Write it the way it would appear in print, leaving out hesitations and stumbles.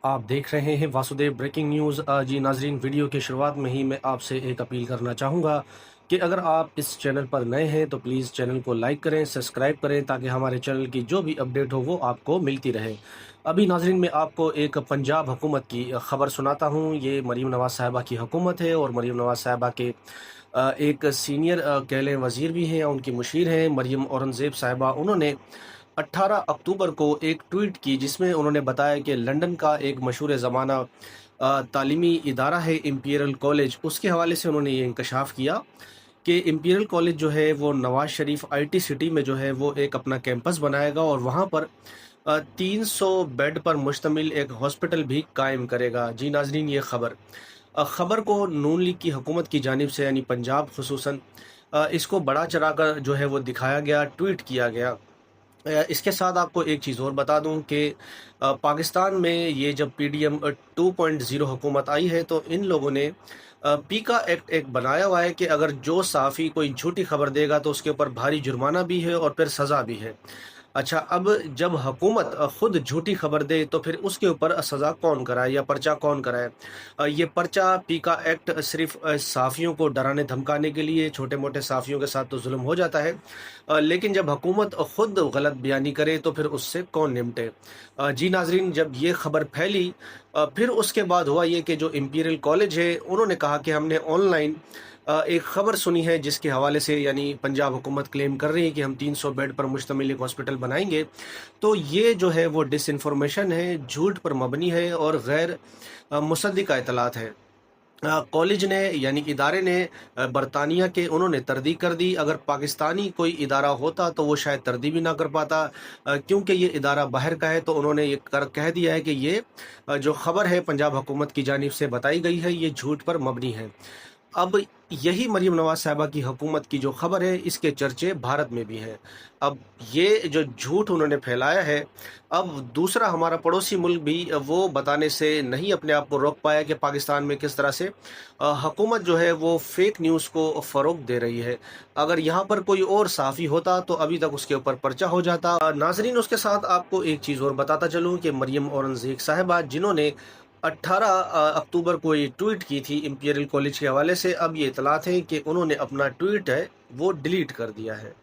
आप देख रहे हैं वासुदेव ब्रेकिंग न्यूज़। जी नाजरीन, वीडियो की शुरुआत में ही मैं आपसे एक अपील करना चाहूँगा कि अगर आप इस चैनल पर नए हैं तो प्लीज़ चैनल को लाइक करें, सब्सक्राइब करें, ताकि हमारे चैनल की जो भी अपडेट हो वो आपको मिलती रहे। अभी नाजरीन, मैं आपको एक पंजाब हुकूमत की ख़बर सुनाता हूँ। ये मरीम नवाज़ साहिबा की हुकूमत है और मरीम नवाज़ साहिबा के एक सीनियर कह लें वज़ीर भी हैं या उनकी मुशीर हैं, मरीम औरंगज़ेब साहिबा। उन्होंने 18 अक्टूबर को एक ट्वीट की जिसमें उन्होंने बताया कि लंदन का एक मशहूर ज़माना तालीमी इदारा है इम्पीरियल कॉलेज, उसके हवाले से उन्होंने ये इंकशाफ किया कि इम्पीरियल कॉलेज जो है वो नवाज शरीफ आईटी सिटी में जो है वो एक अपना कैंपस बनाएगा और वहाँ पर 300 बेड पर मुश्तमिल एक हॉस्पिटल भी कायम करेगा। जी नाजरीन, ये खबर को नून लीग की हुकूमत की जानिब से यानी पंजाब खुसूसन इसको बड़ा चढ़ाकर जो है वो दिखाया गया, ट्वीट किया गया। इसके साथ आपको एक चीज़ और बता दूं कि पाकिस्तान में ये जब पीडीएम 2.0 हुकूमत आई है तो इन लोगों ने पीका एक्ट एक बनाया हुआ है कि अगर जो सहाफ़ी कोई झूठी खबर देगा तो उसके ऊपर भारी जुर्माना भी है और फिर सज़ा भी है। अच्छा, अब जब हुकूमत खुद झूठी खबर दे तो फिर उसके ऊपर सज़ा कौन कराए या पर्चा कौन कराए? ये पर्चा पीका एक्ट सिर्फ सहाफ़ियों को डराने धमकाने के लिए, छोटे मोटे सहाफ़ियों के साथ तो जुल्म हो जाता है, लेकिन जब हुकूमत खुद गलत बयानी करे तो फिर उससे कौन निपटे? जी नाजरीन, जब ये खबर फैली फिर उसके बाद हुआ ये कि जो इम्पीरियल कॉलेज है उन्होंने कहा कि हमने ऑनलाइन एक ख़बर सुनी है जिसके हवाले से यानी पंजाब हुकूमत क्लेम कर रही है कि हम 300 बेड पर मुश्तमिल एक हॉस्पिटल बनाएंगे। तो ये जो है वो डिसइंफॉर्मेशन है, झूठ पर मबनी है और गैर मुसद्दिक़ा इतलात है। कॉलेज ने यानी इदारे ने बरतानिया के उन्होंने तरदीद कर दी। अगर पाकिस्तानी कोई इदारा होता तो वो शायद तरदीद भी ना कर पाता, क्योंकि ये इदारा बाहर का है तो उन्होंने ये कह दिया है कि ये जो खबर है पंजाब हुकूमत की जानिब से बताई गई है ये झूठ पर मबनी है। अब यही मरीम नवाज साहिबा की हुकूमत की जो खबर है इसके चर्चे भारत में भी हैं। अब ये जो झूठ उन्होंने फैलाया है, अब दूसरा हमारा पड़ोसी मुल्क भी वो बताने से नहीं अपने आप को रोक पाया कि पाकिस्तान में किस तरह से हुकूमत जो है वो फेक न्यूज़ को फ़रोग़ दे रही है। अगर यहाँ पर कोई और सहाफ़ी होता तो अभी तक उसके ऊपर पर्चा हो जाता। नाजरीन, उसके साथ आपको एक चीज़ और बताता चलूँ कि मरीम औरंगज़ेब साहिबा जिन्होंने 18 अक्टूबर को ये ट्वीट की थी इम्पीरियल कॉलेज के हवाले से, अब ये इतलात है कि उन्होंने अपना ट्वीट है वो डिलीट कर दिया है।